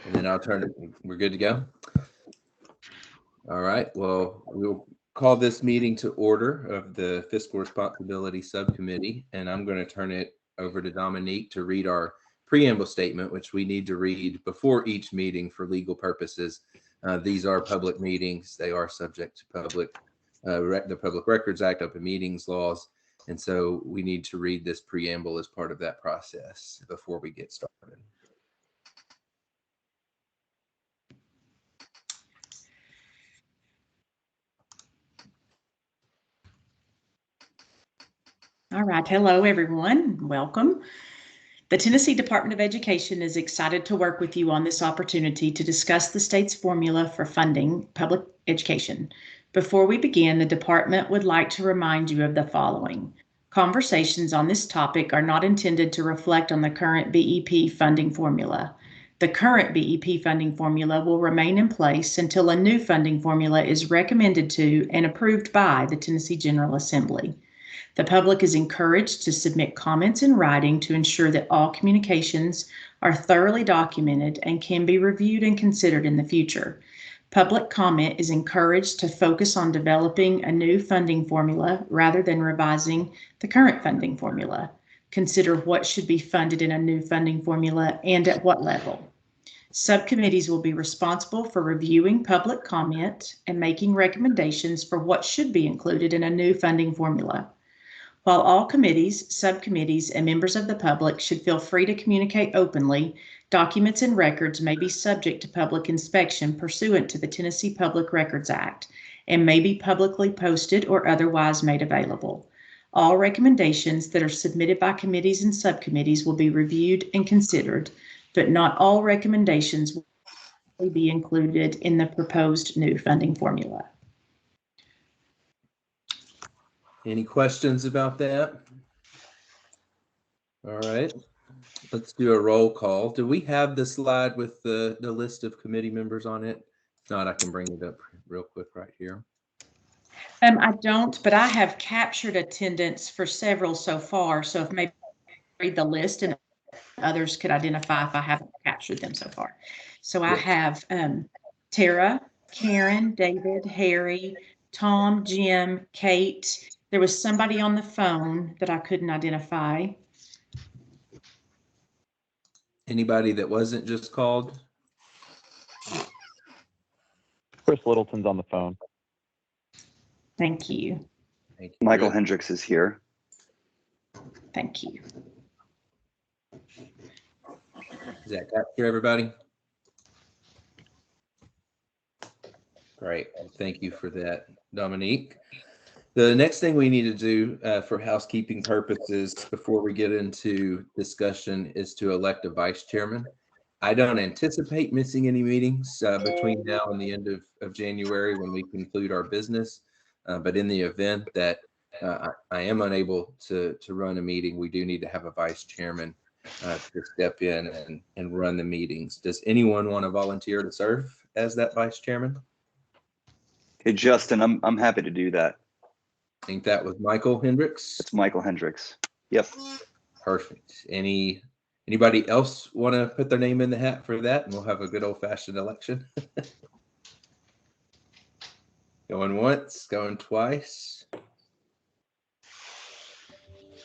And then I'll turn it. We're good to go. All right. Well, we'll call this meeting to order of the Fiscal Responsibility Subcommittee, and I'm going to turn it over to Dominique to read our preamble statement, which we need to read before each meeting for legal purposes. These are public meetings. They are subject to the Public Records Act, open meetings laws, and so we need to read this preamble as part of that process before we get started. All right. Hello, everyone. Welcome. The Tennessee Department of Education is excited to work with you on this opportunity to discuss the state's formula for funding public education. Before we begin, the department would like to remind you of the following. Conversations on this topic are not intended to reflect on the current BEP funding formula. The current BEP funding formula will remain in place until a new funding formula is recommended to and approved by the Tennessee General Assembly. The public is encouraged to submit comments in writing to ensure that all communications are thoroughly documented and can be reviewed and considered in the future. Public comment is encouraged to focus on developing a new funding formula rather than revising the current funding formula. Consider what should be funded in a new funding formula and at what level. Subcommittees will be responsible for reviewing public comment and making recommendations for what should be included in a new funding formula. While all committees, subcommittees, and members of the public should feel free to communicate openly, documents and records may be subject to public inspection pursuant to the Tennessee Public Records Act and may be publicly posted or otherwise made available. All recommendations that are submitted by committees and subcommittees will be reviewed and considered, but not all recommendations will be included in the proposed new funding formula. Any questions about that? All right, let's do a roll call. Do we have the slide with the list of committee members on it? If not, I can bring it up real quick right here. I don't, but I have captured attendance for several so far. So if maybe read the list and others could identify if I haven't captured them so far. So I have Tara, Karen, David, Harry, Tom, Jim, Kate. There was somebody on the phone that I couldn't identify. Anybody that wasn't just called? Chris Littleton's on the phone. Thank you. Thank you. Michael Hendricks is here. Thank you. Is that capture everybody? Great. Thank you for that, Dominique. The next thing we need to do for housekeeping purposes before we get into discussion is to elect a vice chairman. I don't anticipate missing any meetings between now and the end of January when we conclude our business. But in the event that I am unable to run a meeting, we do need to have a vice chairman to step in and run the meetings. Does anyone want to volunteer to serve as that vice chairman? Hey, Justin, I'm happy to do that. I think that was Michael Hendricks. It's Michael Hendricks. Yep. Perfect. Anybody else want to put their name in the hat for that? And we'll have a good old-fashioned election. Going once, going twice.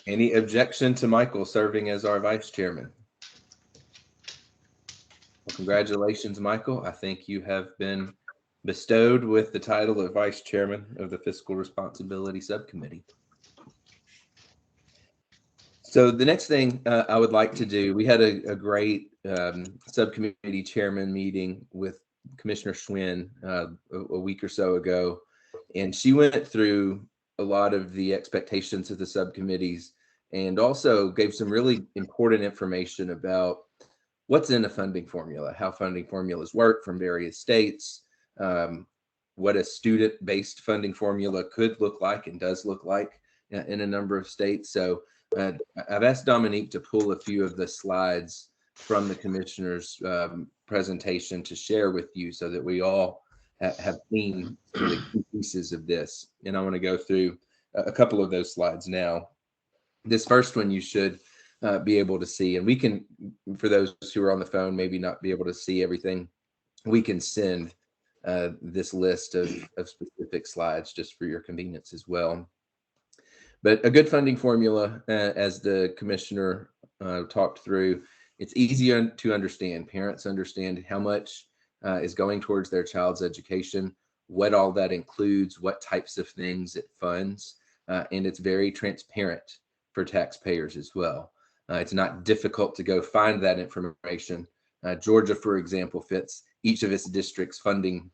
Any objection to Michael serving as our vice chairman? Well, congratulations, Michael. I think you have been bestowed with the title of vice chairman of the Fiscal Responsibility Subcommittee. So the next thing I would like to do, we had a great subcommittee chairman meeting with Commissioner Schwinn a week or so ago, and she went through a lot of the expectations of the subcommittees and also gave some really important information about what's in a funding formula, how funding formulas work from various states, what a student-based funding formula could look like and does look like in a number of states. So I've asked Dominique to pull a few of the slides from the commissioner's presentation to share with you so that we all have seen the key pieces of this. And I want to go through a couple of those slides now. This first one you should be able to see. And we can, for those who are on the phone, maybe not be able to see everything, we can send this list of specific slides just for your convenience as well. But a good funding formula, as the commissioner talked through, it's easy to understand. Parents understand how much is going towards their child's education, what all that includes, what types of things it funds, and it's very transparent for taxpayers as well. It's not difficult to go find that information. Georgia, for example, fits each of its districts' funding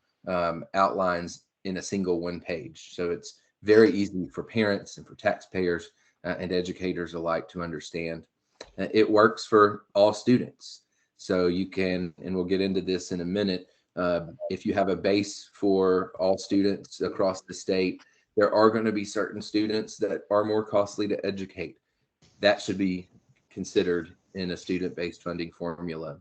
outlines in a single one page. So it's very easy for parents and for taxpayers and educators alike to understand. It works for all students. So you can, and we'll get into this in a minute, if you have a base for all students across the state, there are going to be certain students that are more costly to educate. That should be considered in a student-based funding formula.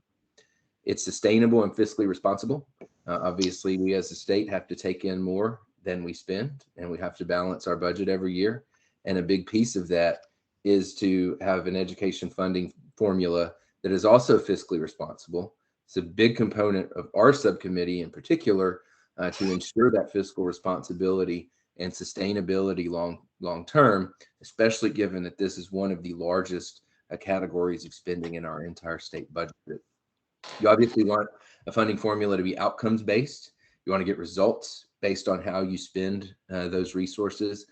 It's sustainable and fiscally responsible. Obviously, we as a state have to take in more than we spend, and we have to balance our budget every year. And a big piece of that is to have an education funding formula that is also fiscally responsible. It's a big component of our subcommittee in particular to ensure that fiscal responsibility and sustainability long term, especially given that this is one of the largest categories of spending in our entire state budget. You obviously want a funding formula to be outcomes based. You want to get results based on how you spend those resources,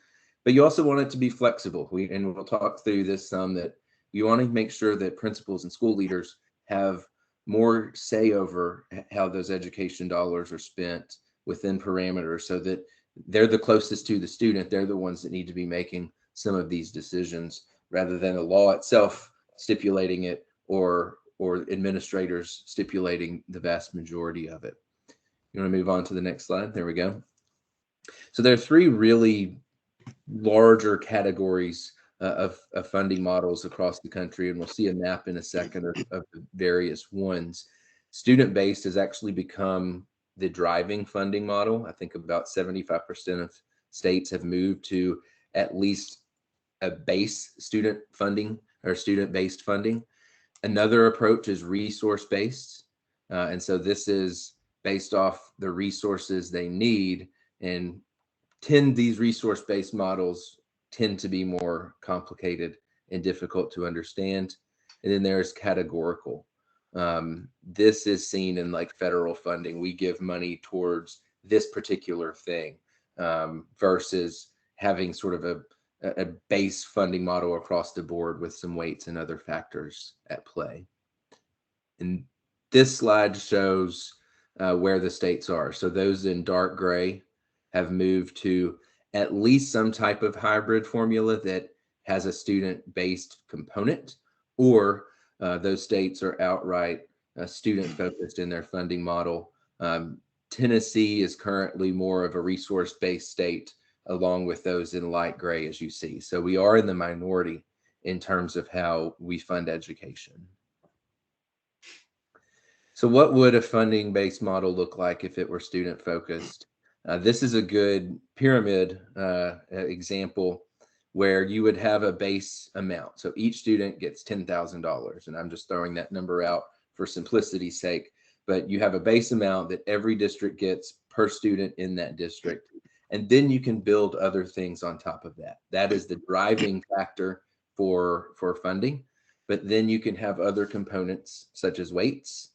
but you also want it to be flexible. And we'll talk through this some, that you want to make sure that principals and school leaders have more say over how those education dollars are spent within parameters, so that they're the closest to the student. They're the ones that need to be making some of these decisions, rather than a law itself stipulating it or administrators stipulating the vast majority of it. You want to move on to the next slide? There we go. So there are three really larger categories of funding models across the country, and we'll see a map in a second of the various ones. Student-based has actually become the driving funding model. I think about 75% of states have moved to at least a base student funding or student-based funding. Another approach is resource-based. And so this is based off the resources they need, and these resource-based models tend to be more complicated and difficult to understand. And then there's categorical. This is seen in like federal funding. We give money towards this particular thing versus having sort of a base funding model across the board with some weights and other factors at play. And this slide shows where the states are. So those in dark gray have moved to at least some type of hybrid formula that has a student-based component, or those states are outright student-focused in their funding model. Tennessee is currently more of a resource-based state, along with those in light gray, as you see. So we are in the minority in terms of how we fund education. So what would a funding-based model look like if it were student-focused? This is a good pyramid example where you would have a base amount. So each student gets $10,000, and I'm just throwing that number out for simplicity's sake, but you have a base amount that every district gets per student in that district. And then you can build other things on top of that. That is the driving factor for funding. But then you can have other components such as weights.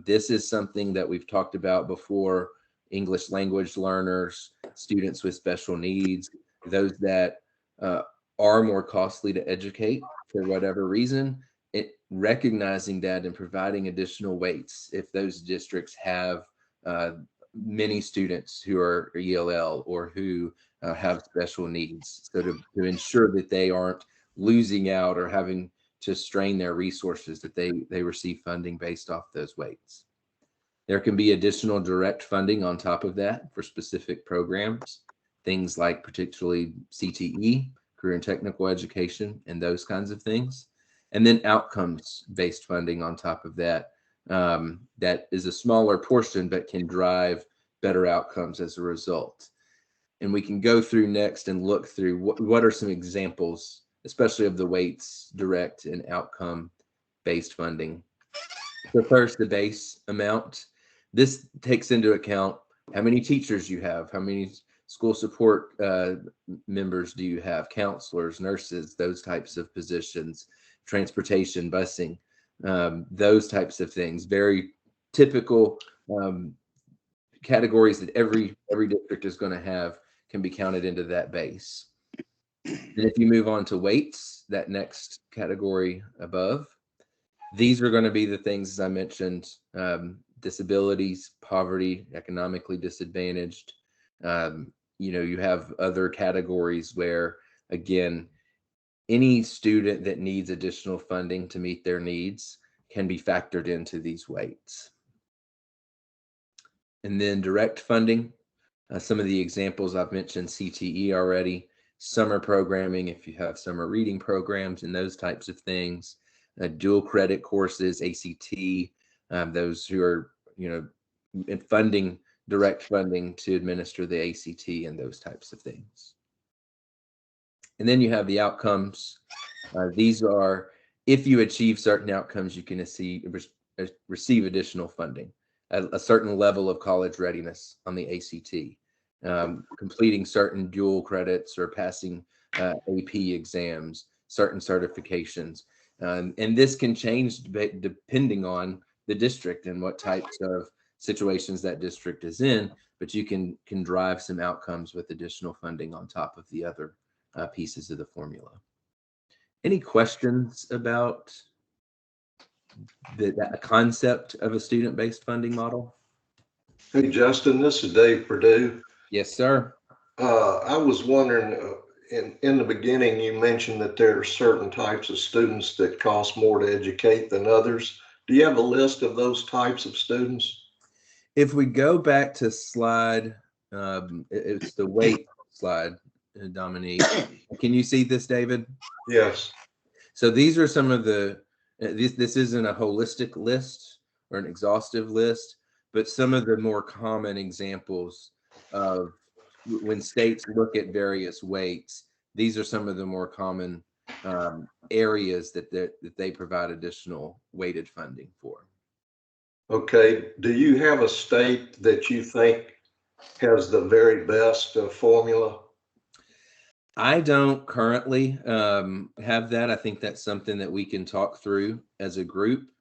This is something that we've talked about before: English language learners, students with special needs, those that are more costly to educate for whatever reason. Recognizing that and providing additional weights if those districts have many students who are ELL or who have special needs, so to ensure that they aren't losing out or having to strain their resources, that they receive funding based off those weights. There can be additional direct funding on top of that for specific programs, things like particularly CTE, career and technical education, and those kinds of things. And then outcomes-based funding on top of that. That is a smaller portion, but can drive better outcomes as a result. And we can go through next and look through what are some examples especially of the weights, direct and outcome-based funding. So first, the base amount. This takes into account how many teachers you have, how many school support members do you have, counselors, nurses, those types of positions, transportation, busing, those types of things. Very typical categories that every district is going to have can be counted into that base. And if you move on to weights, that next category above, these are going to be the things, as I mentioned, disabilities, poverty, economically disadvantaged. You have other categories where, again, any student that needs additional funding to meet their needs can be factored into these weights. And then direct funding, some of the examples I've mentioned, CTE already, summer programming, if you have summer reading programs and those types of things, dual credit courses, ACT, those who are, funding, direct funding to administer the ACT and those types of things. And then you have the outcomes. These are, if you achieve certain outcomes, you can receive additional funding at a certain level of college readiness on the ACT, completing certain dual credits or passing AP exams, certain certifications. And this can change depending on the district and what types of situations that district is in, but you can drive some outcomes with additional funding on top of the other pieces of the formula. Any questions about that concept of a student-based funding model? Hey, Justin, this is Dave Perdue. Yes, sir. I was wondering, in the beginning, you mentioned that there are certain types of students that cost more to educate than others. Do you have a list of those types of students? If we go back to slide, it's the weight slide, Dominique. Can you see this, David? Yes. So these are some of the, this isn't a holistic list or an exhaustive list, but some of the more common examples of when states look at various weights, these are some of the more common areas that they provide additional weighted funding for. Okay. Do you have a state that you think has the very best formula? I don't currently have that. I think that's something that we can talk through as a group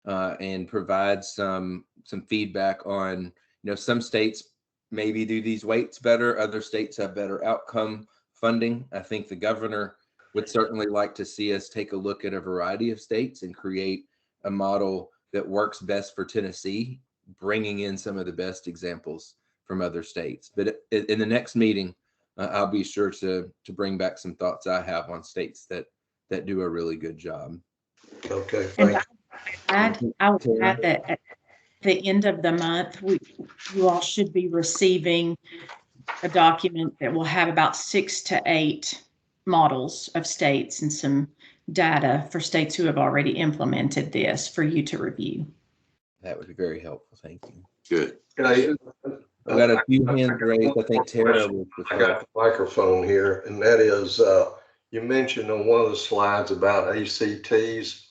and provide some feedback on, some states maybe do these weights better. Other states have better outcome funding. I think the governor would certainly like to see us take a look at a variety of states and create a model that works best for Tennessee, bringing in some of the best examples from other states. But in the next meeting, I'll be sure to bring back some thoughts I have on states that do a really good job. Okay, thank you. I would add that at the end of the month, you all should be receiving a document that will have about 6 to 8 models of states and some data for states who have already implemented this for you to review. That would be very helpful. Thank you. Good. I've got a few hands raised. I think Tara was I got the microphone here, and that is, you mentioned on one of the slides about ACTs.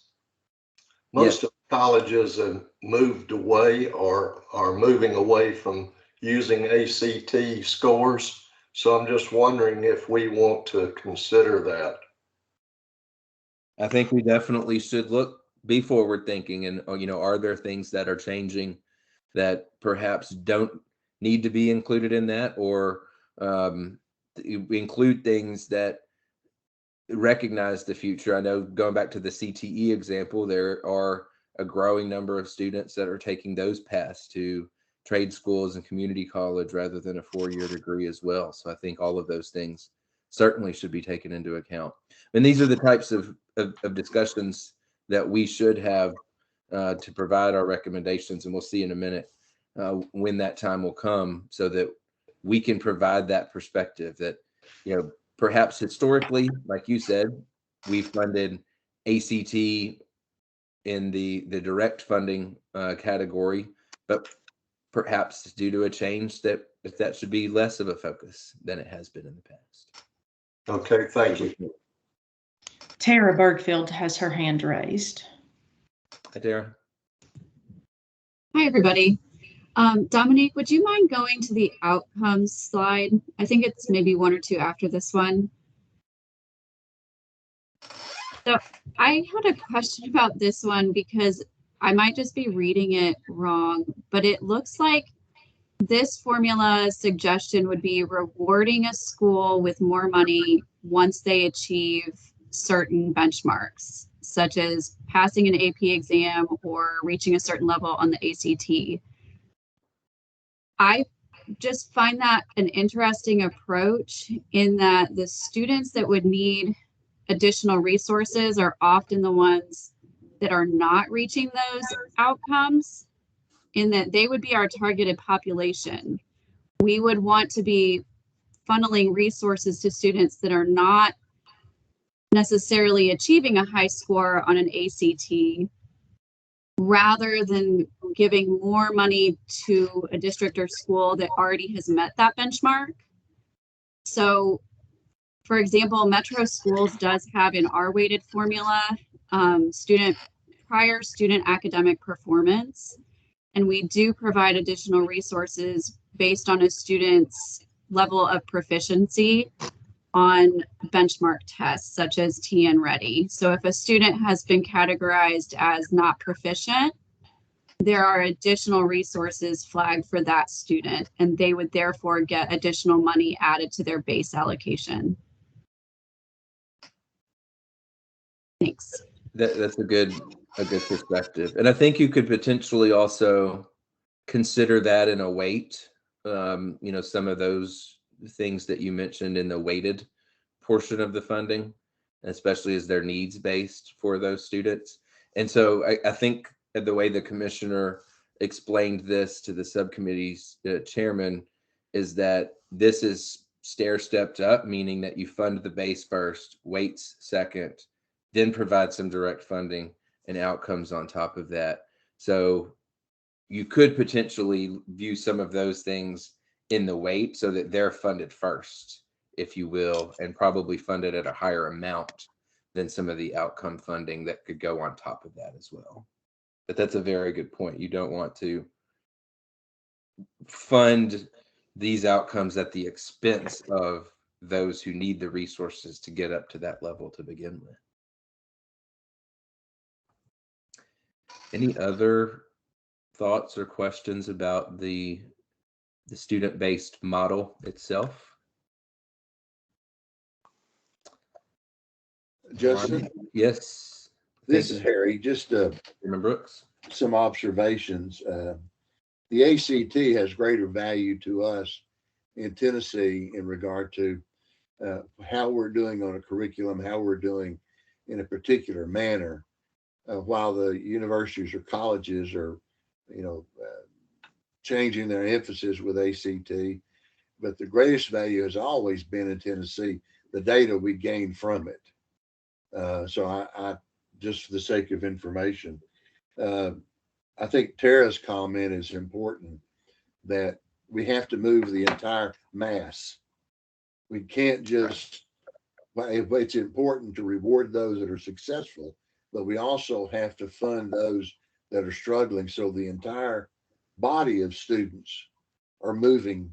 Most of colleges have moved away or are moving away from using ACT scores. So I'm just wondering if we want to consider that. I think we definitely should be forward thinking and, are there things that are changing that perhaps don't need to be included in that, or include things that recognize the future. I know, going back to the CTE example, there are a growing number of students that are taking those paths to trade schools and community college rather than a 4-year degree as well. So I think all of those things certainly should be taken into account. And these are the types of discussions that we should have to provide our recommendations. And we'll see in a minute when that time will come, so that we can provide that perspective that, perhaps historically, like you said, we funded ACT in the direct funding category, but perhaps due to a change that should be less of a focus than it has been in the past. Okay, thank you. Tara Bergfield has her hand raised. Hi, Tara. Hi, everybody. Dominique, would you mind going to the outcomes slide? I think it's maybe one or two after this one. So I had a question about this one because I might just be reading it wrong, but it looks like this formula suggestion would be rewarding a school with more money once they achieve certain benchmarks, such as passing an AP exam or reaching a certain level on the ACT. I just find that an interesting approach in that the students that would need additional resources are often the ones that are not reaching those outcomes, in that they would be our targeted population. We would want to be funneling resources to students that are not necessarily achieving a high score on an ACT, rather than giving more money to a district or school that already has met that benchmark. So, for example, Metro Schools does have an R-weighted formula, prior student academic performance, and we do provide additional resources based on a student's level of proficiency on benchmark tests such as TN Ready. So if a student has been categorized as not proficient, there are additional resources flagged for that student, and they would therefore get additional money added to their base allocation. Thanks. That's a good perspective. And I think you could potentially also consider that in a weight, some of those things that you mentioned in the weighted portion of the funding, especially as they're needs based for those students. And so I think the way the commissioner explained this to the subcommittee's chairman is that this is stair stepped up, meaning that you fund the base first, weights second, then provide some direct funding and outcomes on top of that. So you could potentially view some of those things in the weight so that they're funded first, if you will, and probably funded at a higher amount than some of the outcome funding that could go on top of that as well. But that's a very good point. You don't want to fund these outcomes at the expense of those who need the resources to get up to that level to begin with. Any other thoughts or questions about the student-based model itself? Justin? Yes. This is Harry. Just Chairman Brooks. some observations. The ACT has greater value to us in Tennessee in regard to how we're doing on a curriculum, how we're doing in a particular manner, while the universities or colleges are, changing their emphasis with ACT. But the greatest value has always been in Tennessee, the data we gain from it. So I just for the sake of information, I think Tara's comment is important, that we have to move the entire mass. We can't just, it's important to reward those that are successful, but we also have to fund those that are struggling. So the entire body of students are moving,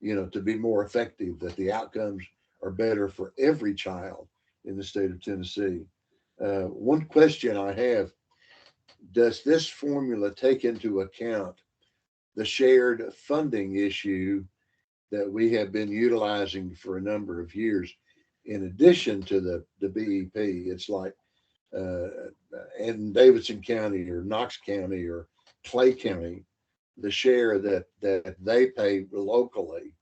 to be more effective, that the outcomes are better for every child in the state of Tennessee. One question I have, does this formula take into account the shared funding issue that we have been utilizing for a number of years, in addition to the BEP? It's like in Davidson County or Knox County or Clay County, the share that they pay locally.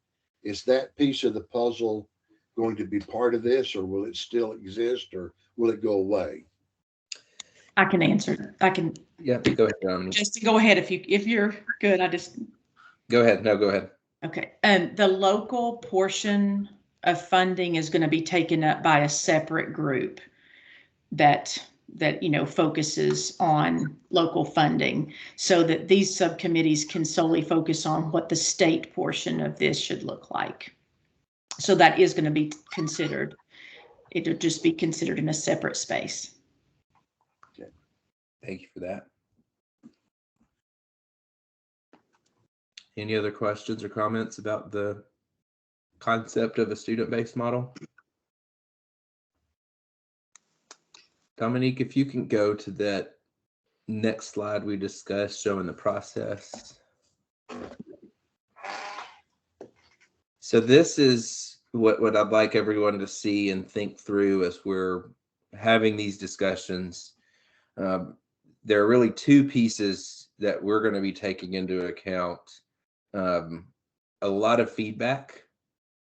Is that piece of the puzzle going to be part of this, or will it still exist, or will it go away? I can answer. Yeah, go ahead, Dominique. Just go ahead if you're good. Go ahead. No, go ahead. Okay. The local portion of funding is going to be taken up by a separate group that focuses on local funding, so that these subcommittees can solely focus on what the state portion of this should look like. So that is going to be considered. it'll just be considered in a separate space. Thank you for that. Any other questions or comments about the concept of a student-based model? Dominique, if you can go to that next slide we discussed showing the process. So this is what I'd like everyone to see and think through as we're having these discussions. There are really two pieces that we're going to be taking into account. A lot of feedback.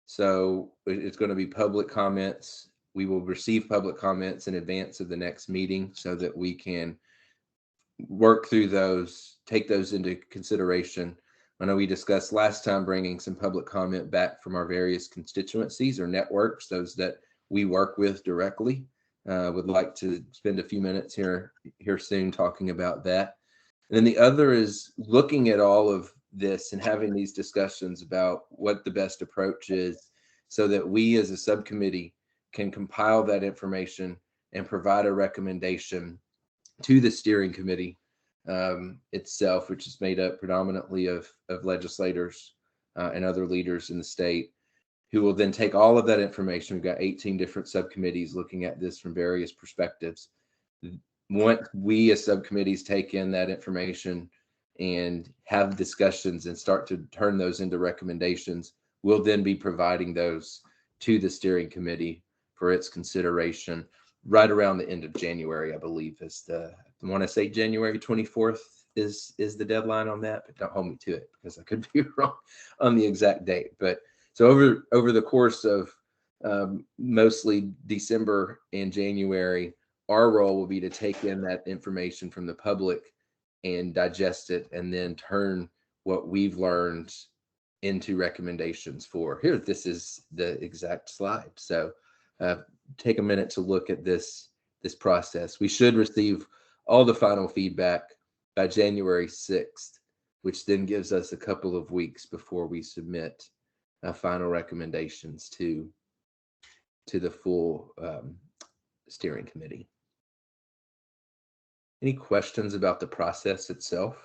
So it's going to be public comments. We will receive public comments in advance of the next meeting so that we can work through those, take those into consideration. I know we discussed last time bringing some public comment back from our various constituencies or networks, those that we work with directly. Would like to spend a few minutes here soon talking about that. And then the other is looking at all of this and having these discussions about what the best approach is so that we as a subcommittee can compile that information and provide a recommendation to the steering committee itself, which is made up predominantly of legislators and other leaders in the state, who will then take all of that information. We've got 18 different subcommittees looking at this from various perspectives. Once we as subcommittees take in that information and have discussions and start to turn those into recommendations, we'll then be providing those to the steering committee for its consideration right around the end of January, I believe is I want to say January 24th is the deadline on that, but don't hold me to it because I could be wrong on the exact date. But so over the course of mostly December and January, our role will be to take in that information from the public and digest it and then turn what we've learned into recommendations for here. This is the exact slide. So take a minute to look at this process. We should receive all the final feedback by January 6th, which then gives us a couple of weeks before we submit final recommendations to the full steering committee. Any questions about the process itself?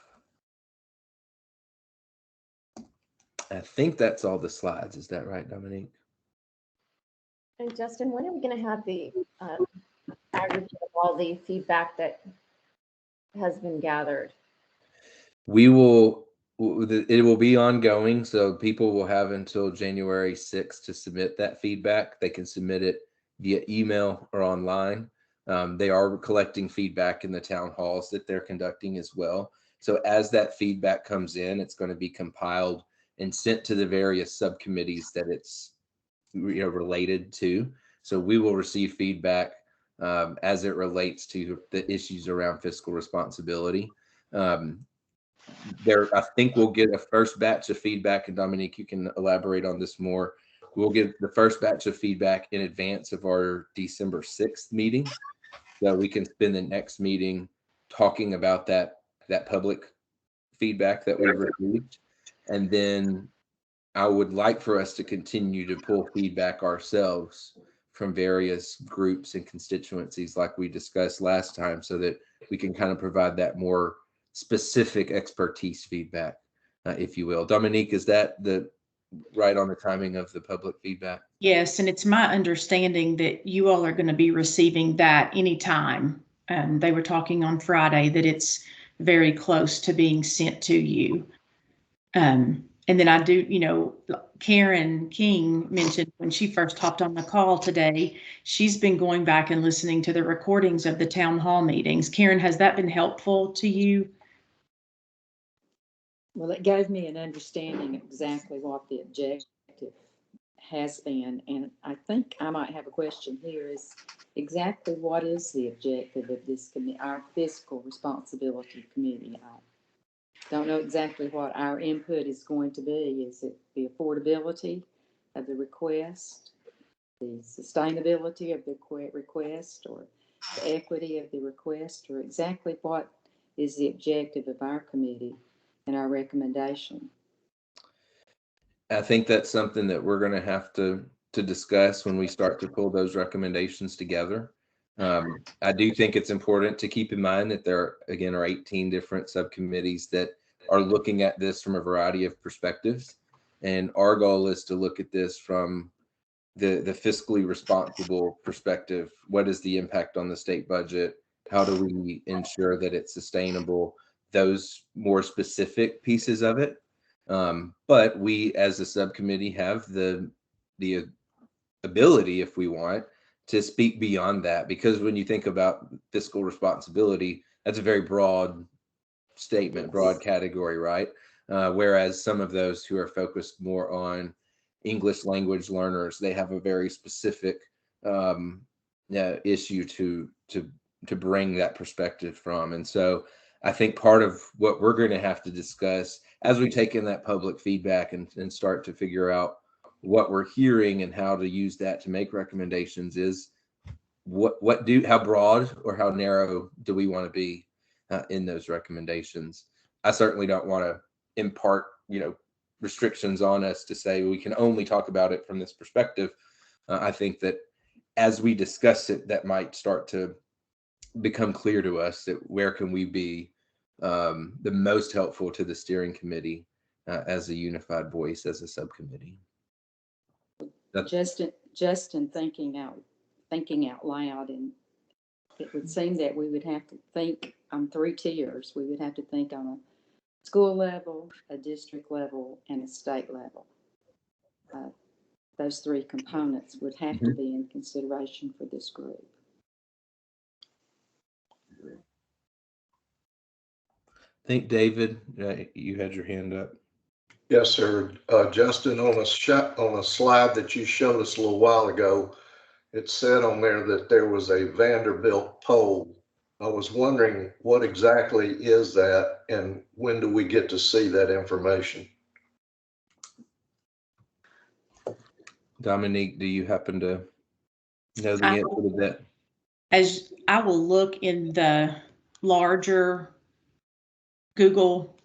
I think that's all the slides. Is that right, Dominique? And Justin, when are we going to have the aggregate of all the feedback that has been gathered? It will be ongoing. So people will have until January 6th to submit that feedback. They can submit it via email or online. They are collecting feedback in the town halls that they're conducting as well. So as that feedback comes in, it's going to be compiled and sent to the various subcommittees that it's related to. So we will receive feedback as it relates to the issues around fiscal responsibility. I think we'll get a first batch of feedback, and Dominique, you can elaborate on this more. We'll get the first batch of feedback in advance of our December 6th meeting, so we can spend the next meeting talking about that public feedback that we've received. And then I would like for us to continue to pull feedback ourselves from various groups and constituencies like we discussed last time, so that we can kind of provide that more specific expertise feedback, if you will. Dominique, is that right on the timing of the public feedback? Yes, and it's my understanding that you all are going to be receiving that anytime. They were talking on Friday that it's very close to being sent to you. And then I do, Karen King mentioned when she first hopped on the call today, she's been going back and listening to the recordings of the town hall meetings. Karen, has that been helpful to you? Well, it gave me an understanding of exactly what the objective has been. And I think I might have a question here is exactly what is the objective of this committee, our fiscal responsibility committee? I don't know exactly what our input is going to be. Is it the affordability of the request, the sustainability of the request, or the equity of the request, or exactly what is the objective of our committee and our recommendation? I think that's something that we're going to have to to discuss when we start to pull those recommendations together. I do think it's important to keep in mind that there, again, are 18 different subcommittees that are looking at this from a variety of perspectives. And our goal is to look at this from the fiscally responsible perspective. What is the impact on the state budget? How do we ensure that it's sustainable? Those more specific pieces of it. But we, as a subcommittee, have the ability, if we want, to speak beyond that. Because when you think about fiscal responsibility, that's a very broad statement, broad category, right? Whereas some of those who are focused more on English language learners, they have a very specific issue to bring that perspective from. And so I think part of what we're going to have to discuss as we take in that public feedback and start to figure out what we're hearing and how to use that to make recommendations is how broad or how narrow do we want to be in those recommendations. I certainly don't want to impart, restrictions on us to say we can only talk about it from this perspective. I think that as we discuss it, that might start to become clear to us that where can we be the most helpful to the steering committee as a unified voice, as a subcommittee. Just in thinking out loud, and it would seem that we would have to think on 3 tiers. We would have to think on a school level, a district level, and a state level. Those 3 components would have to be in consideration for this group. I think, David, you had your hand up. Yes, sir. Justin, on a slide that you showed us a little while ago, it said on there that there was a Vanderbilt poll. I was wondering what exactly is that and when do we get to see that information? Dominique, do you happen to know the answer to that? As I will look in the larger Google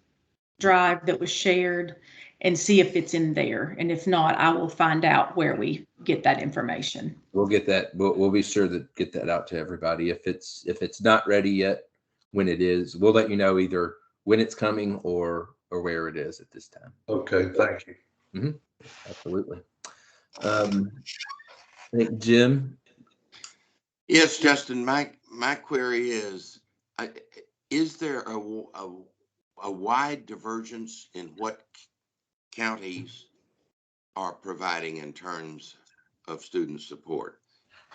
Drive that was shared and see if it's in there. And if not, I will find out where we get that information. We'll get that. We'll be sure to get that out to everybody. If it's not ready yet, when it is, we'll let you know either when it's coming or where it is at this time. Okay, thank you. Mm-hmm. Absolutely. I think Jim. Yes, Justin. My query is there a wide divergence in what counties are providing in terms of student support?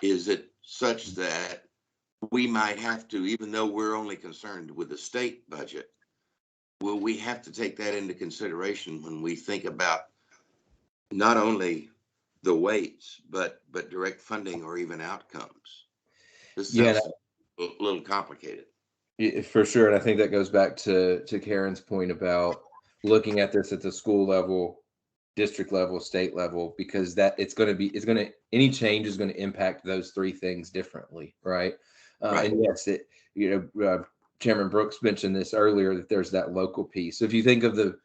Is it such that we might have to, even though we're only concerned with the state budget, will we have to take that into consideration when we think about not only the weights, but direct funding or even outcomes? This sounds a little complicated. For sure. And I think that goes back to Karen's point about looking at this at the school level, district level, state level, because any change is going to impact those 3 things differently. Right. Right. And yes, Chairman Brooks mentioned this earlier, that there's that local piece. So if you think of the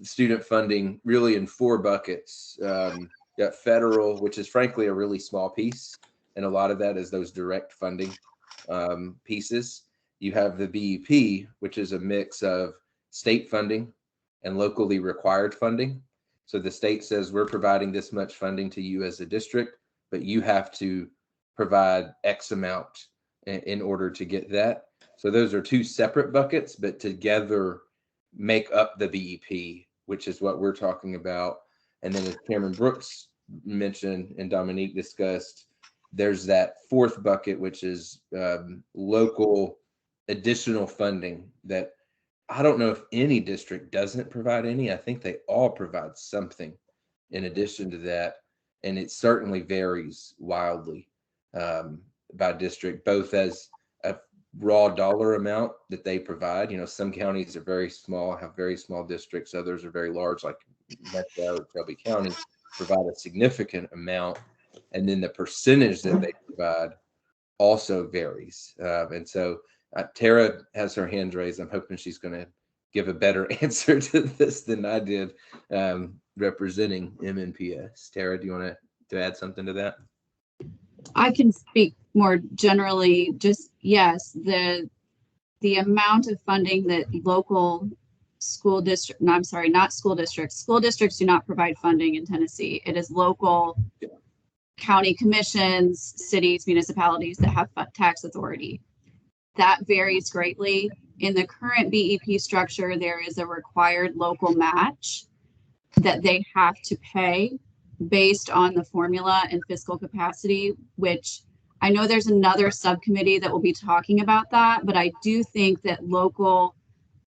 student funding really in 4 buckets, you got federal, which is frankly a really small piece. And a lot of that is those direct funding pieces. You have the BEP, which is a mix of state funding and locally required funding. So the state says we're providing this much funding to you as a district, but you have to provide X amount in order to get that. So those are 2 separate buckets, but together make up the BEP, which is what we're talking about. And then as Cameron Brooks mentioned and Dominique discussed, there's that 4th bucket, which is local additional funding that I don't know if any district doesn't provide any. I think they all provide something in addition to that. And it certainly varies wildly by district, both as a raw dollar amount that they provide. Some counties are very small, have very small districts. Others are very large, like Metro, Shelby County, provide a significant amount. And then the percentage that they provide also varies. And so Tara has her hand raised. I'm hoping she's going to give a better answer to this than I did representing MNPS. Tara, do you want to add something to that? I can speak more generally. Just yes, the amount of funding that local school district, no, I'm sorry, not school districts. School districts do not provide funding in Tennessee. It is local county commissions, cities, municipalities that have tax authority. That varies greatly. In the current BEP structure, there is a required local match that they have to pay based on the formula and fiscal capacity, which I know there's another subcommittee that will be talking about that, but I do think that local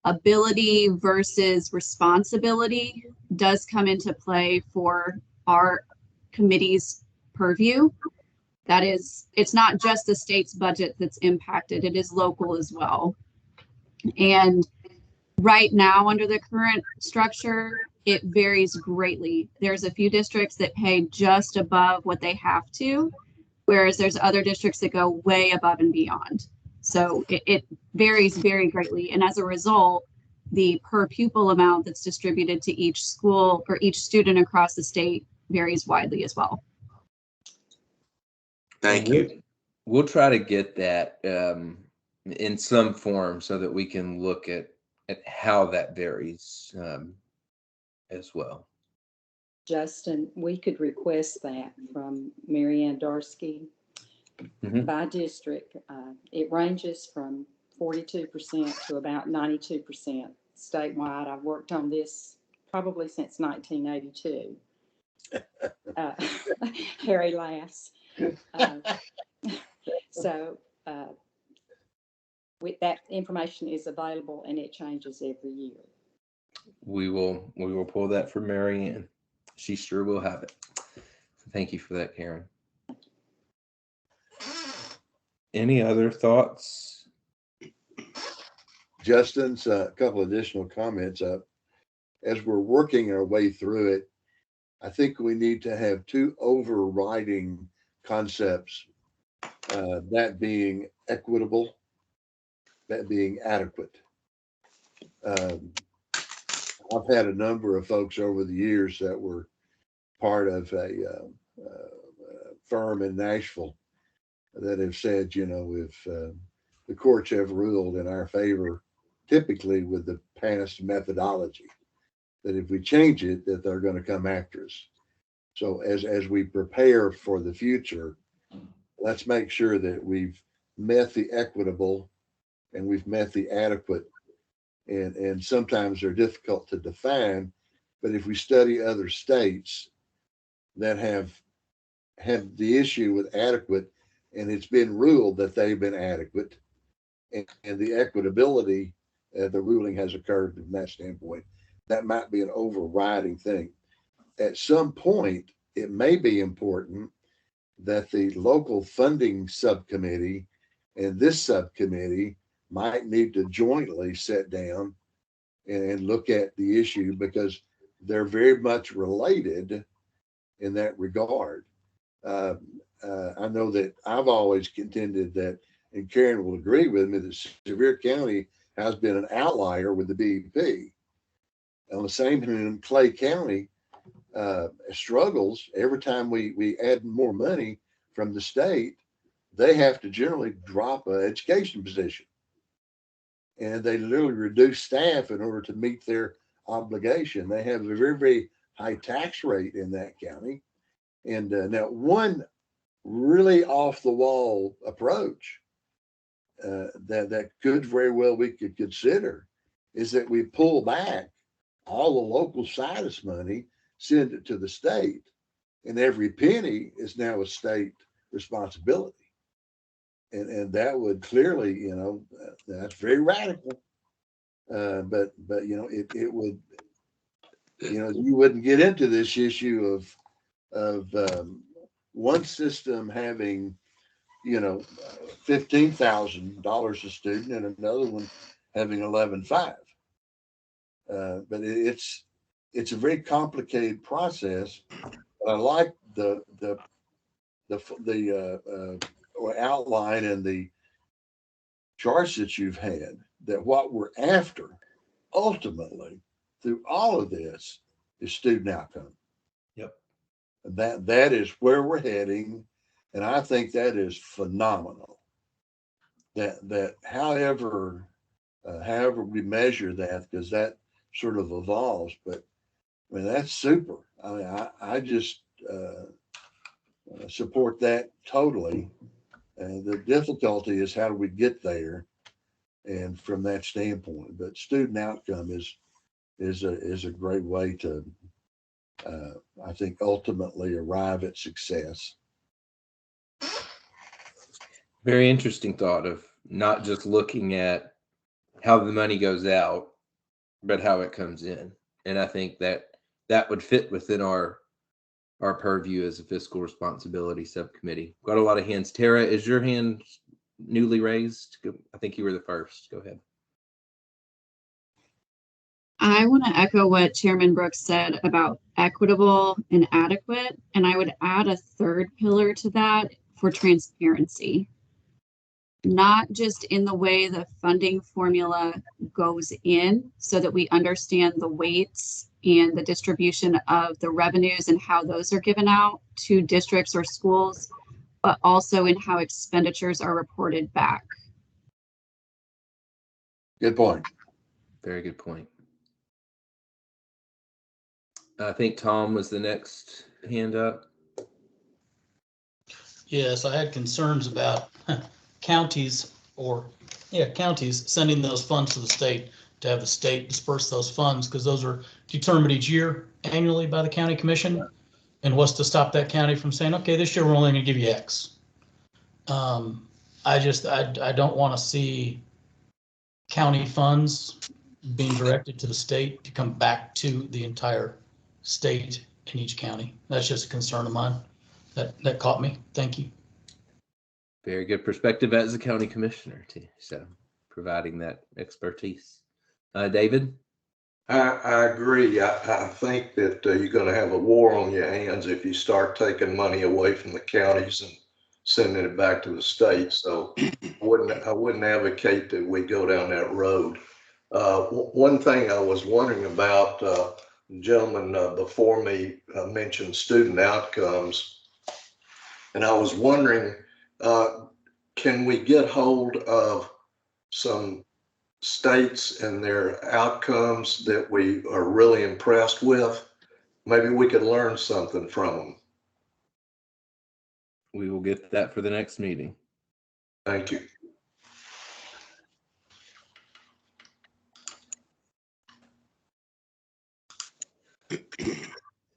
ability versus responsibility does come into play for our committee's purview. That is, it's not just the state's budget that's impacted, it is local as well. And right now, under the current structure, it varies greatly. There's a few districts that pay just above what they have to, whereas there's other districts that go way above and beyond. So it varies very greatly. And as a result, the per pupil amount that's distributed to each school or each student across the state varies widely as well. Thank you. We'll try to get that in some form so that we can look at how that varies as well. Justin, we could request that from Mary Ann Darsky by district. It ranges from 42% to about 92% statewide. I've worked on this probably since 1982. Harry laughs. So with that information is available and it changes every year. We will pull that from Mary Ann. She sure will have it. Thank you for that, Karen. Any other thoughts? Justin's a couple additional comments up. As we're working our way through it, I think we need to have two overriding concepts, that being equitable, that being adequate. I've had a number of folks over the years that were part of a firm in Nashville that have said, you know, if the courts have ruled in our favor, typically with the past methodology, that if we change it, that they're going to come after us. So as we prepare for the future, let's make sure that we've met the equitable and we've met the adequate. And sometimes they're difficult to define, but if we study other states that have the issue with adequate, and it's been ruled that they've been adequate, and the equitability, the ruling has occurred from that standpoint, that might be an overriding thing. At some point, it may be important that the local funding subcommittee and this subcommittee might need to jointly sit down and look at the issue, because they're very much related in that regard. I know that I've always contended that, and Karen will agree with me, that Sevier County has been an outlier with the BEP. On the same hand, Clay County struggles every time we add more money from the state. They have to generally drop an education position, and they literally reduce staff in order to meet their obligation. They have a very, very high tax rate in that county. And now one really off the wall approach that could very well we could consider is that we pull back all the local situs money, send it to the state, and every penny is now a state responsibility. And that would clearly, you know, that's very radical. But you know, it would, you know, you wouldn't get into this issue of one system having, you know, $15,000 a student and another one having 11,500. But it's a very complicated process. I like the outline and the charts that you've had, that what we're after ultimately through all of this is student outcome. Yep. That is where we're heading, and I think that is phenomenal. That however we measure that, because that sort of evolves, but I mean that's super. I mean I just support that totally. And the difficulty is how do we get there, and from that standpoint. But student outcome is a great way to I think ultimately arrive at success. Very interesting thought of not just looking at how the money goes out, but how it comes in. And I think that would fit within our purview as a fiscal responsibility subcommittee. Got a lot of hands. Tara, is your hand newly raised? I think you were the first. Go ahead. I want to echo what Chairman Brooks said about equitable and adequate, and I would add a third pillar to that for transparency. Not just in the way the funding formula goes in, so that we understand the weights and the distribution of the revenues and how those are given out to districts or schools, but also in how expenditures are reported back. Good point. Very good point. I think Tom was the next hand up. Yes, I had concerns about counties sending those funds to the state to have the state disperse those funds, because those are determined each year annually by the county commission. And what's to stop that county from saying, okay, this year we're only going to give you X. I don't want to see county funds being directed to the state to come back to the entire state in each county. That's just a concern of mine. That caught me. Thank you. Very good perspective as a county commissioner too. So providing that expertise. David? I agree. I think that you're going to have a war on your hands if you start taking money away from the counties and sending it back to the state. So I wouldn't advocate that we go down that road. One thing I was wondering about, the gentleman before me mentioned student outcomes, and I was wondering, can we get hold of some states and their outcomes that we are really impressed with? Maybe we could learn something from them. We will get that for the next meeting. Thank you.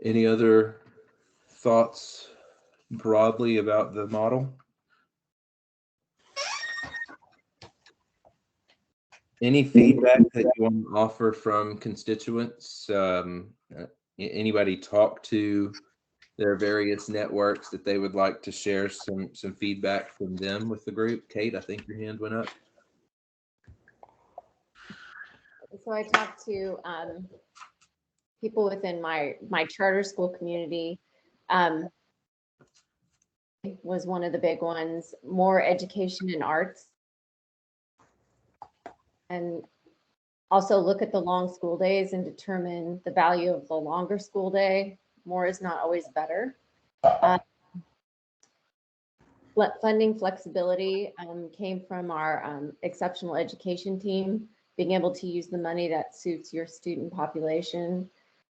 Any other thoughts broadly about the model? Any feedback that you want to offer from constituents? Anybody talk to their various networks that they would like to share some feedback from them with the group? Kate, I think your hand went up. So I talked to people within my charter school community. Was one of the big ones. More education in arts. And also look at the long school days and determine the value of the longer school day. More is not always better. Funding flexibility came from our exceptional education team, being able to use the money that suits your student population.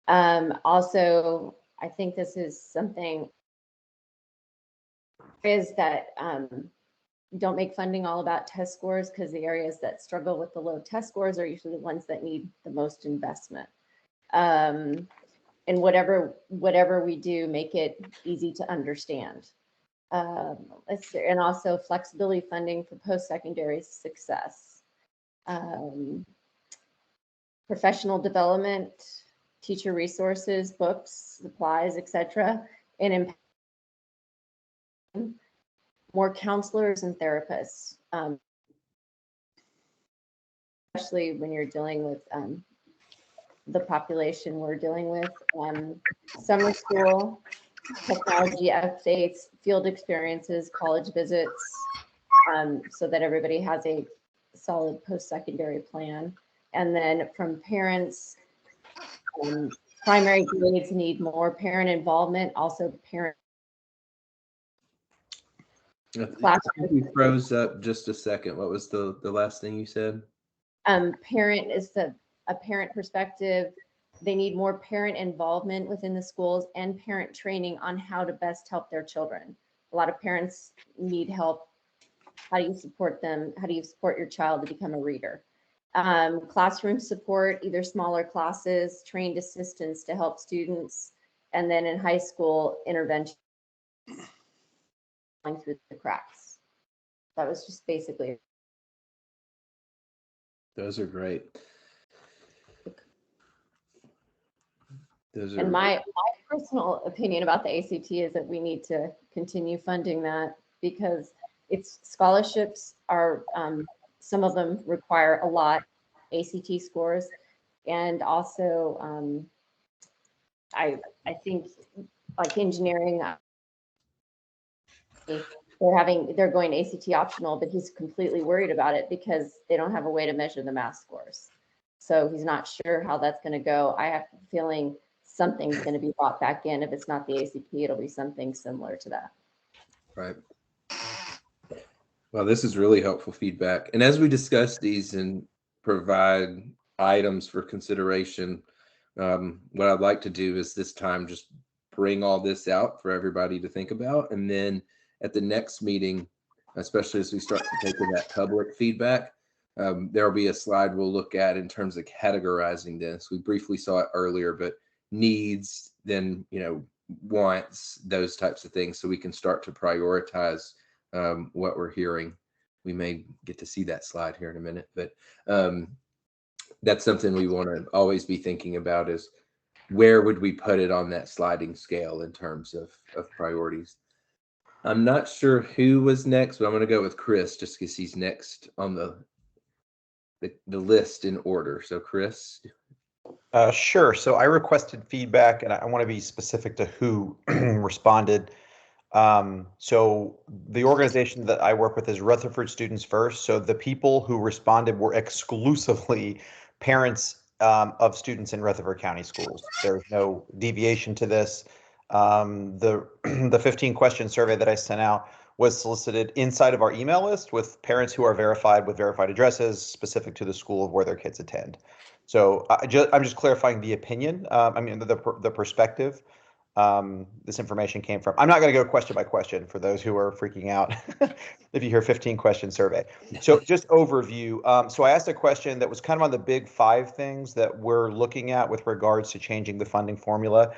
Also, I think this is something is that don't make funding all about test scores, because the areas that struggle with the low test scores are usually the ones that need the most investment. And whatever we do, make it easy to understand. And also flexibility funding for post-secondary success. Professional development, teacher resources, books, supplies, etc. And more counselors and therapists, especially when you're dealing with the population we're dealing with. Summer school, technology updates, field experiences, college visits, so that everybody has a solid post-secondary plan. And then from parents, Primary grades need more parent involvement, also parent. I think you froze up just a second. What was the last thing you said? Parent is a parent perspective. They need more parent involvement within the schools and parent training on how to best help their children. A lot of parents need help. How do you support them? How do you support your child to become a reader? Classroom support, either smaller classes, trained assistants to help students, and then in high school, intervention through the cracks. That was just basically. Those are great. And my personal opinion about the ACT is that we need to continue funding that because its scholarships are, some of them require a lot ACT scores. And also, I think like engineering, they're going ACT optional, but he's completely worried about it because they don't have a way to measure the math scores. So he's not sure how that's going to go. I have a feeling something's going to be brought back in. If it's not the ACT, it'll be something similar to that. Right. Well, this is really helpful feedback. And as we discuss these and provide items for consideration, what I'd like to do is this time just bring all this out for everybody to think about. And then at the next meeting, especially as we start to take that public feedback, there'll be a slide we'll look at in terms of categorizing this. We briefly saw it earlier, but needs, then, wants, those types of things, so we can start to prioritize what we're hearing. We may get to see that slide here in a minute, but that's something we want to always be thinking about, is where would we put it on that sliding scale in terms of priorities. I'm not sure who was next, but I'm going to go with Chris just because he's next on the list in order. So Chris. Sure. So I requested feedback, and I want to be specific to who responded. So the organization that I work with is Rutherford Students First. So the people who responded were exclusively parents of students in Rutherford County schools. There's no deviation to this. The 15-question survey that I sent out was solicited inside of our email list with parents who are verified with verified addresses specific to the school of where their kids attend. So I'm just clarifying the opinion. The perspective this information came from. I'm not going to go question by question for those who are freaking out if you hear 15-question survey. So just overview. So I asked a question that was kind of on the big 5 things that we're looking at with regards to changing the funding formula.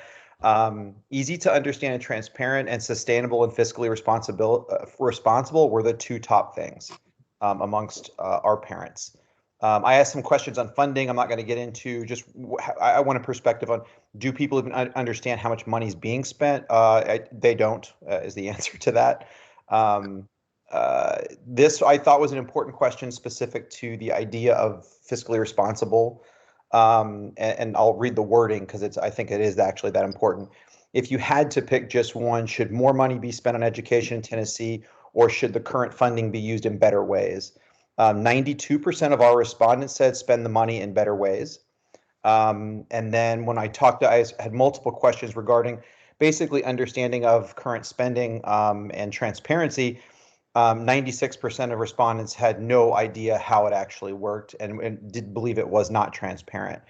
Easy to understand and transparent, and sustainable and fiscally responsible were the 2 top things amongst our parents. I asked some questions on funding. I'm not going to get into, just I want a perspective on, do people even understand how much money is being spent? They don't, is the answer to that. This I thought was an important question specific to the idea of fiscally responsible. And I'll read the wording because I think it is actually that important. If you had to pick just one, should more money be spent on education in Tennessee, or should the current funding be used in better ways? 92% of our respondents said spend the money in better ways. And then when I had multiple questions regarding basically understanding of current spending and transparency. 96% of respondents had no idea how it actually worked and did believe it was not transparent.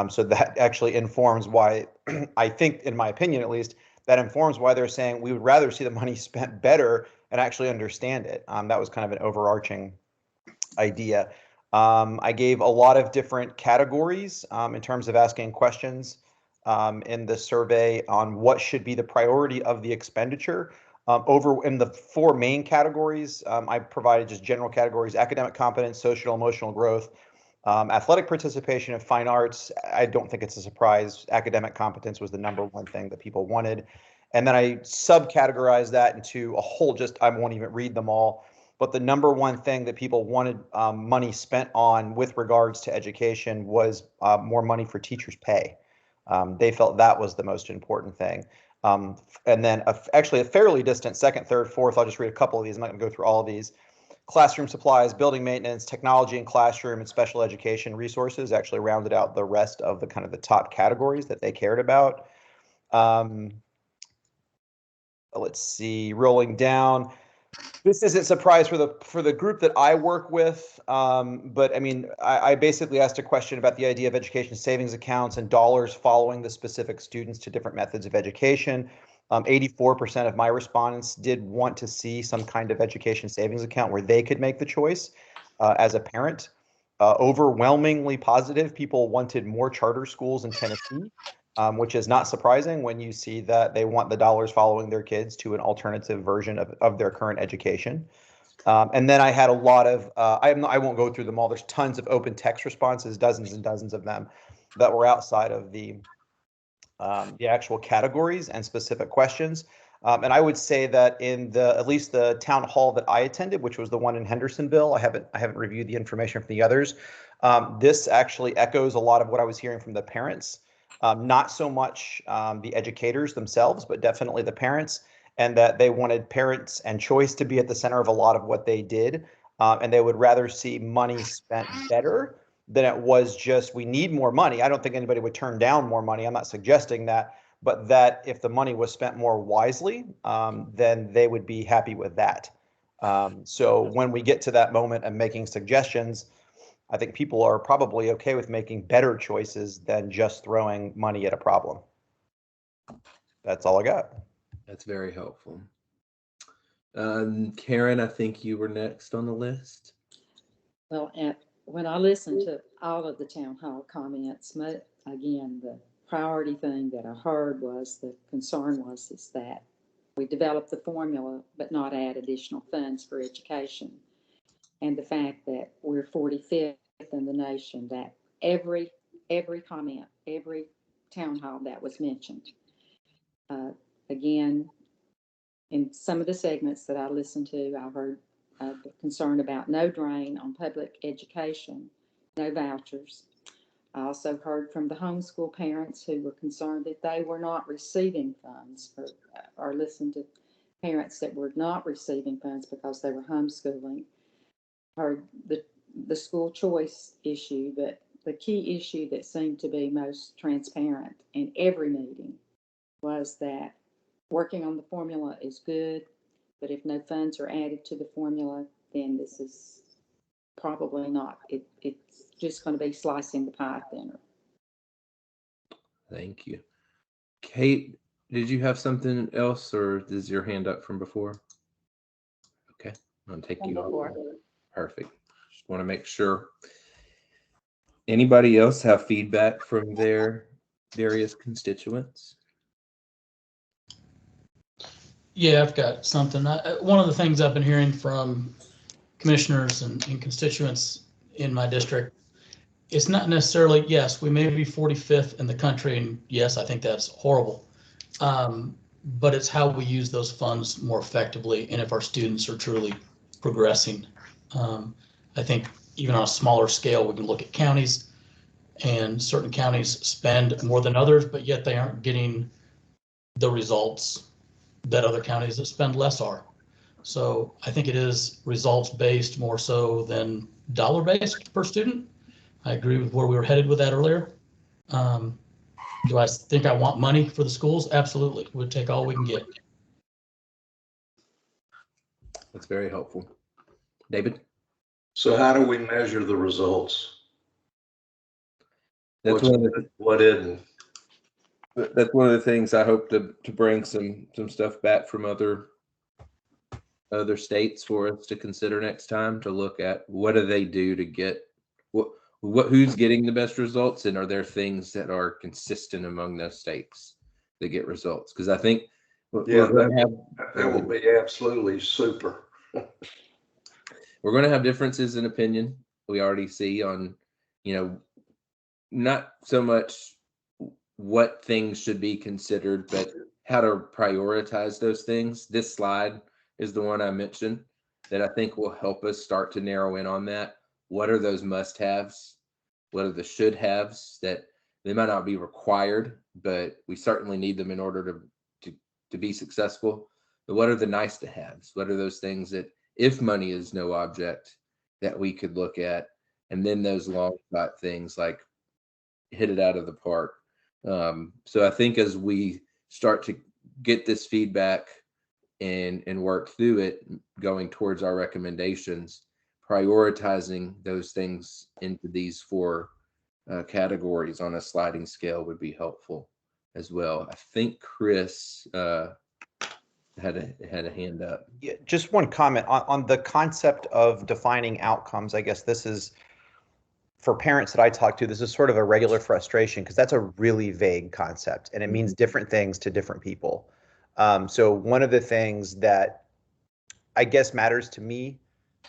So that actually informs why, I think, in my opinion at least, that informs why they're saying we would rather see the money spent better and actually understand it. That was kind of an overarching idea. I gave a lot of different categories in terms of asking questions in the survey on what should be the priority of the expenditure. Over in the 4 main categories, I provided just general categories: academic competence, social emotional growth, athletic participation, and fine arts. I don't think it's a surprise. Academic competence was the #1 thing that people wanted. And then I subcategorized that into a whole, I won't even read them all, but the #1 thing that people wanted money spent on with regards to education was more money for teachers' pay. They felt that was the most important thing. And then actually a fairly distant second, third, fourth, I'll just read a couple of these. I'm not going to go through all of these. classroom supplies, building maintenance, technology in classroom, and special education resources actually rounded out the rest of the kind of the top categories that they cared about. Let's see, rolling down. This isn't a surprise for the group that I work with, but I mean, I basically asked a question about the idea of education savings accounts and dollars following the specific students to different methods of education. 84% of my respondents did want to see some kind of education savings account where they could make the choice as a parent. Overwhelmingly positive, people wanted more charter schools in Tennessee. Which is not surprising when you see that they want the dollars following their kids to an alternative version of their current education. And then I had a lot of, I won't go through them all. There's tons of open text responses, dozens and dozens of them that were outside of the actual categories and specific questions. And I would say that in at least the town hall that I attended, which was the one in Hendersonville, I haven't reviewed the information from the others. This actually echoes a lot of what I was hearing from the parents. Not so much the educators themselves, but definitely the parents, and that they wanted parents and choice to be at the center of a lot of what they did. And they would rather see money spent better than it was just, we need more money. I don't think anybody would turn down more money. I'm not suggesting that, but that if the money was spent more wisely, then they would be happy with that. So when we get to that moment of making suggestions, I think people are probably okay with making better choices than just throwing money at a problem. That's all I got. That's very helpful. Karen, I think you were next on the list. Well, when I listened to all of the town hall comments, again, the priority thing that I heard was the concern is that we develop the formula, but not add additional funds for education. And the fact that we're 45th in the nation, that every comment, every town hall that was mentioned, again, in some of the segments that I listened to, I heard the concern about no drain on public education, no vouchers. I also heard from the homeschool parents who were concerned that they were not receiving funds, or listened to parents that were not receiving funds because they were homeschooling. Heard the school choice issue, but the key issue that seemed to be most transparent in every meeting was that working on the formula is good, but if no funds are added to the formula, then this is probably not. It's just going to be slicing the pie thinner. Thank you. Kate, did you have something else, or is your hand up from before? Okay, I'm going to take you off. Perfect. Just want to make sure. Anybody else have feedback from their various constituents? Yeah, I've got something. One of the things I've been hearing from commissioners and constituents in my district, it's not necessarily, yes, we may be 45th in the country, and yes, I think that's horrible. But it's how we use those funds more effectively, and if our students are truly progressing. I think even on a smaller scale, we can look at counties, and certain counties spend more than others, but yet they aren't getting the results that other counties that spend less are. So I think it is results based more so than dollar based per student. I agree with where we were headed with that earlier. Do I think I want money for the schools? Absolutely. We'll take all we can get. That's very helpful. David? So how do we measure the results? That's what isn't? That's one of the things I hope to bring some stuff back from other states for us to consider next time, to look at what do they do to get who's getting the best results, and are there things that are consistent among those states that get results? Because I think that will be absolutely super. We're going to have differences in opinion. We already see on, not so much what things should be considered, but how to prioritize those things. This slide is the one I mentioned that I think will help us start to narrow in on that. What are those must-haves? What are the should-haves that they might not be required, but we certainly need them in order to be successful? But what are the nice-to-haves? What are those things that if money is no object, that we could look at. And then those long shot things like hit it out of the park. So I think as we start to get this feedback and work through it, going towards our recommendations, prioritizing those things into these four categories on a sliding scale would be helpful as well. I think Chris had a hand up. Yeah, just one comment on the concept of defining outcomes. I guess this is, for parents that I talk to, this is sort of a regular frustration because that's a really vague concept and it means different things to different people. So one of the things that I guess matters to me,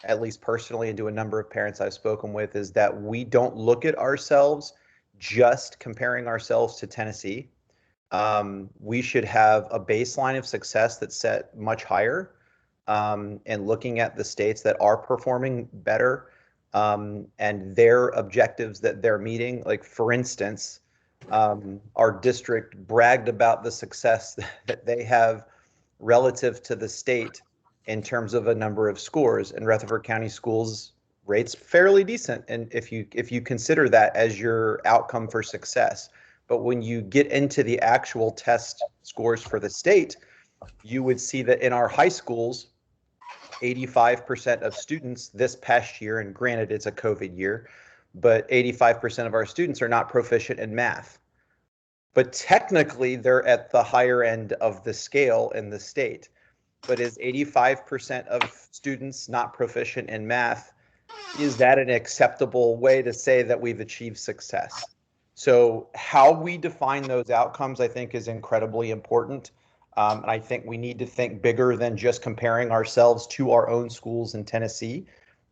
at least personally, and to a number of parents I've spoken with, is that we don't look at ourselves just comparing ourselves to Tennessee. We should have a baseline of success that's set much higher, and looking at the states that are performing better, and their objectives that they're meeting. Like, for instance, our district bragged about the success that they have relative to the state in terms of a number of scores, and Rutherford County Schools rates fairly decent. And if you consider that as your outcome for success, but when you get into the actual test scores for the state, you would see that in our high schools, 85% of students this past year, and granted it's a COVID year, but 85% of our students are not proficient in math. But technically they're at the higher end of the scale in the state. But is 85% of students not proficient in math, is that an acceptable way to say that we've achieved success? So how we define those outcomes, I think, is incredibly important. And I think we need to think bigger than just comparing ourselves to our own schools in Tennessee.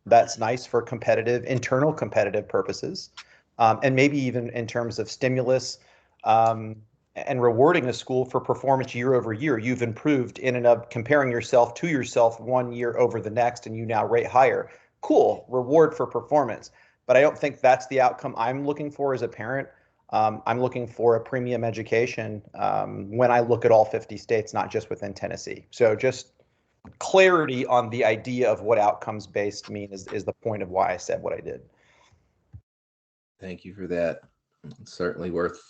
That's nice for internal competitive purposes, and maybe even in terms of stimulus, and rewarding a school for performance year over year. You've improved in and of comparing yourself to yourself 1 year over the next, and you now rate higher. Cool, reward for performance. But I don't think that's the outcome I'm looking for as a parent. I'm looking for a premium education when I look at all 50 states, not just within Tennessee. So just clarity on the idea of what outcomes based mean is the point of why I said what I did. Thank you for that. It's certainly worth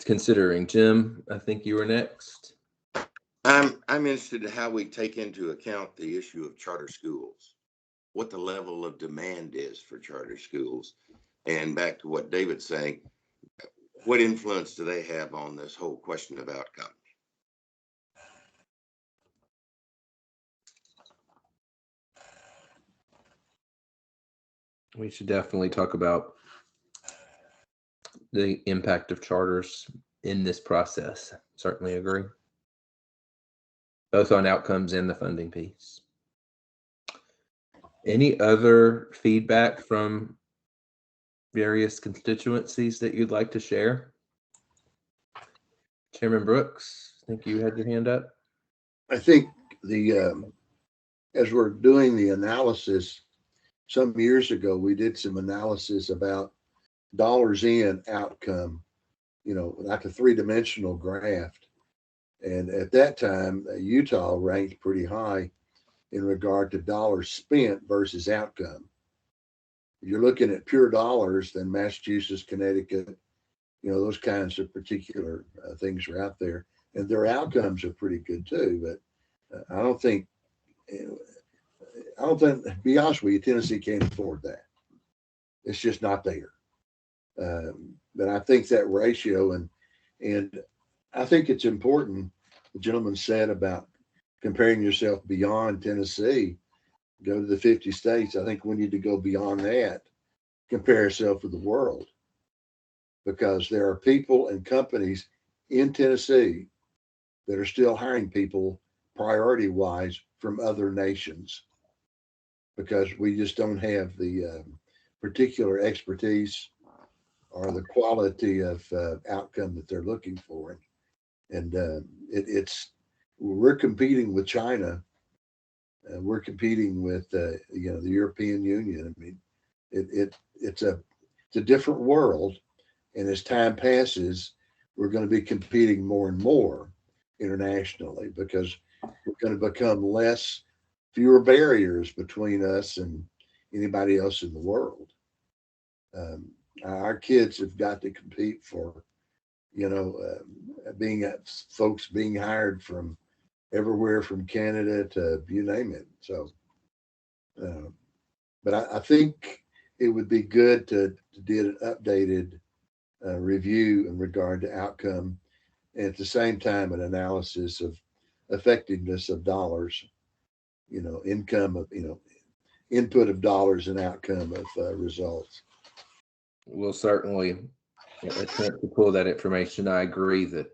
considering. Jim, I think you were next. I'm interested in how we take into account the issue of charter schools, what the level of demand is for charter schools, and back to what David's saying, what influence do they have on this whole question of outcomes? We should definitely talk about the impact of charters in this process. Certainly agree. Both on outcomes and the funding piece. Any other feedback from various constituencies that you'd like to share? Chairman Brooks, I think you had your hand up. I think as we're doing the analysis, some years ago, we did some analysis about dollars in outcome, like a three-dimensional graph. And at that time, Utah ranked pretty high in regard to dollars spent versus outcome. If you're looking at pure dollars, then Massachusetts, Connecticut, those kinds of particular things are out there. And their outcomes are pretty good too. But I don't think, to be honest with you, Tennessee can't afford that. It's just not there. But I think that ratio, and I think it's important, the gentleman said about comparing yourself beyond Tennessee, go to the 50 states. I think we need to go beyond that, compare ourselves with the world, because there are people and companies in Tennessee that are still hiring people priority wise from other nations, because we just don't have the particular expertise or the quality of outcome that they're looking for. And we're competing with China. We're competing with the European Union. I mean, it's a different world, and as time passes, we're going to be competing more and more internationally, because we're going to become less fewer barriers between us and anybody else in the world. Our kids have got to compete for, being folks being hired from everywhere from Canada to you name it. So, but I think it would be good to do an updated review in regard to outcome, and at the same time an analysis of effectiveness of dollars, income of, input of dollars and outcome of results. We'll certainly attempt to pull that information. I agree that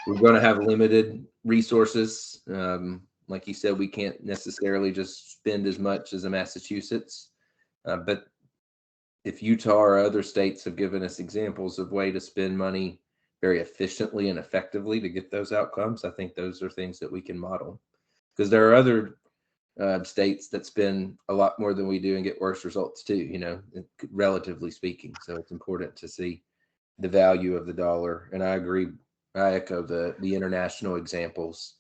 we're going to have limited resources. Like you said, we can't necessarily just spend as much as a Massachusetts, but if Utah or other states have given us examples of way to spend money very efficiently and effectively to get those outcomes, I think those are things that we can model, because there are other states that spend a lot more than we do and get worse results too, relatively speaking. So it's important to see the value of the dollar. And I agree, I echo the international examples.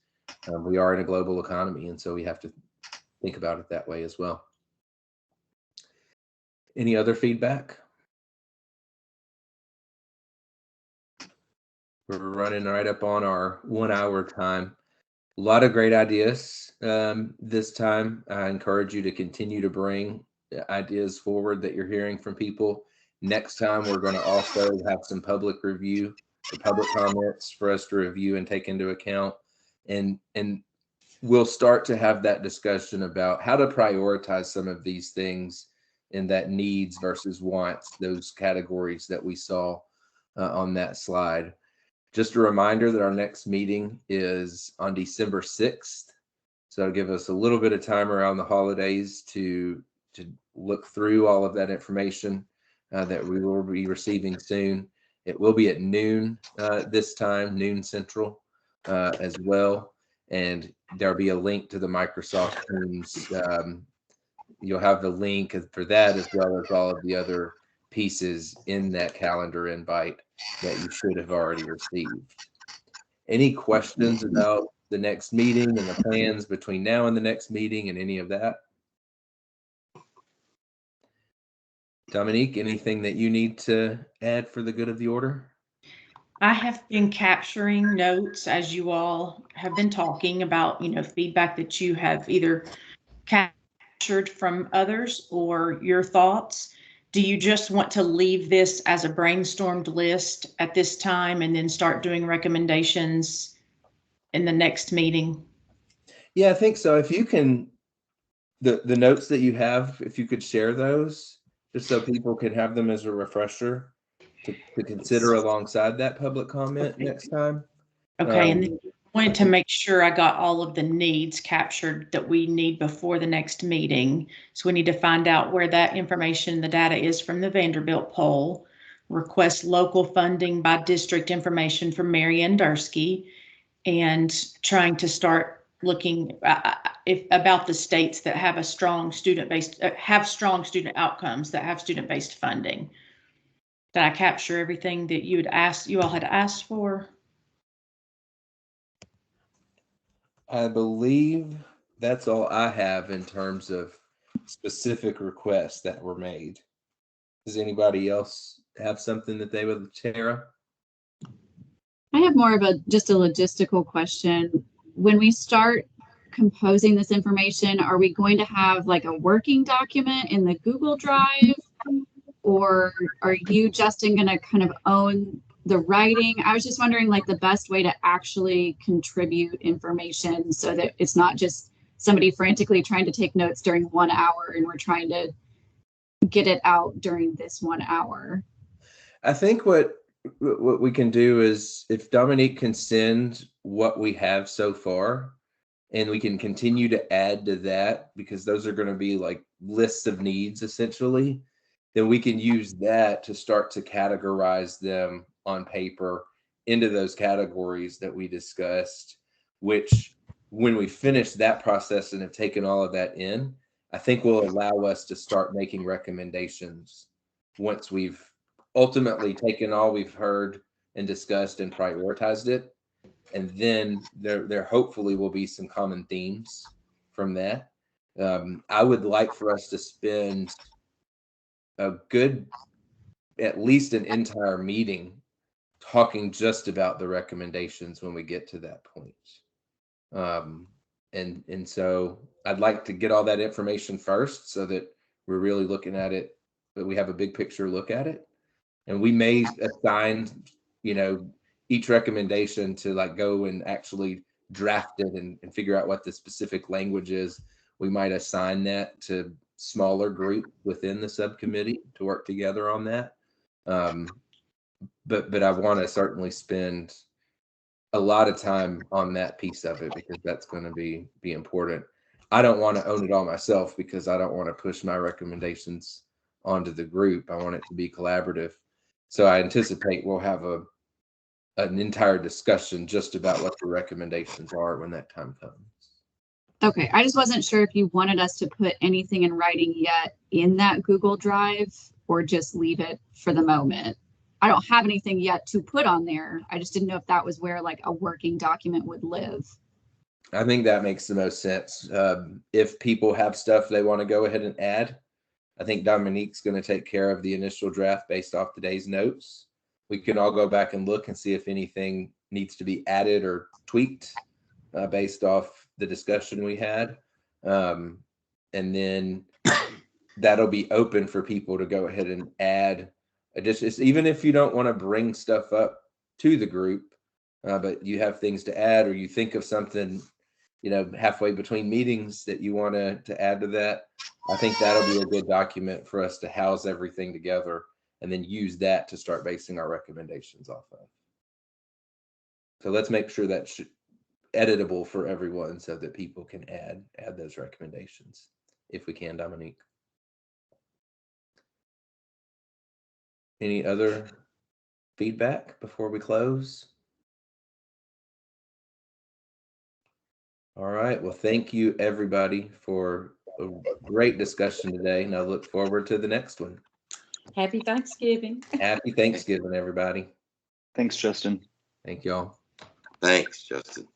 We are in a global economy, and so we have to think about it that way as well. Any other feedback? We're running right up on our 1 hour time. A lot of great ideas this time. I encourage you to continue to bring ideas forward that you're hearing from people. Next time, we're going to also have some public review or public comments for us to review and take into account. And we'll start to have that discussion about how to prioritize some of these things in that needs versus wants, those categories that we saw on that slide. Just a reminder that our next meeting is on December 6th. So it'll give us a little bit of time around the holidays to look through all of that information that we will be receiving soon. It will be at noon this time, noon Central as well. And there'll be a link to the Microsoft Teams. You'll have the link for that, as well as all of the other pieces in that calendar invite that you should have already received. Any questions about the next meeting and the plans between now and the next meeting and any of that? Dominique, anything that you need to add for the good of the order? I have been capturing notes as you all have been talking about, feedback that you have either captured from others or your thoughts. Do you just want to leave this as a brainstormed list at this time and then start doing recommendations in the next meeting? Yeah, I think so. If you can, the notes that you have, if you could share those, just so people can have them as a refresher to consider alongside that public comment next time. Okay, and then I wanted to make sure I got all of the needs captured that we need before the next meeting. So we need to find out where that information, the data is from the Vanderbilt poll, request local funding by district information from Marianne Dursky, and trying to start looking about the states that have a strong student-based, have strong student outcomes, that have student-based funding. Did I capture everything that you all had asked for? I believe that's all I have in terms of specific requests that were made. Does anybody else have something that they would share? I have more of just a logistical question. When we start composing this information, are we going to have like a working document in the Google Drive, or are you, Justin, going to kind of own the writing? I was just wondering, like, the best way to actually contribute information so that it's not just somebody frantically trying to take notes during 1 hour and we're trying to get it out during this 1 hour. I think what we can do is, if Dominique can send what we have so far, and we can continue to add to that, because those are going to be like lists of needs essentially, then we can use that to start to categorize them on paper into those categories that we discussed, which when we finish that process and have taken all of that in, I think will allow us to start making recommendations once we've ultimately taken all we've heard and discussed and prioritized it. And then there hopefully will be some common themes from that. I would like for us to spend a good, at least an entire meeting talking just about the recommendations when we get to that point. And so I'd like to get all that information first so that we're really looking at it, but we have a big picture look at it. And we may assign, each recommendation to like go and actually draft it and figure out what the specific language is. We might assign that to smaller group within the subcommittee to work together on that. But I want to certainly spend a lot of time on that piece of it because that's going to be important. I don't want to own it all myself because I don't want to push my recommendations onto the group. I want it to be collaborative. So I anticipate we'll have an entire discussion just about what the recommendations are when that time comes. Okay, I just wasn't sure if you wanted us to put anything in writing yet in that Google Drive or just leave it for the moment. I don't have anything yet to put on there. I just didn't know if that was where like a working document would live. I think that makes the most sense. If people have stuff they want to go ahead and add, I think Dominique's going to take care of the initial draft based off today's notes. We can all go back and look and see if anything needs to be added or tweaked based off the discussion we had. And then that'll be open for people to go ahead and add additions, even if you don't want to bring stuff up to the group, but you have things to add or you think of something, halfway between meetings that you want to add to that. I think that'll be a good document for us to house everything together and then use that to start basing our recommendations off of. So let's make sure that's editable for everyone so that people can add those recommendations if we can, Dominique. Any other feedback before we close? All right. Well, thank you everybody for a great discussion today, and I look forward to the next one. Happy Thanksgiving. Happy Thanksgiving, everybody. Thanks, Justin. Thank y'all. Thanks, Justin.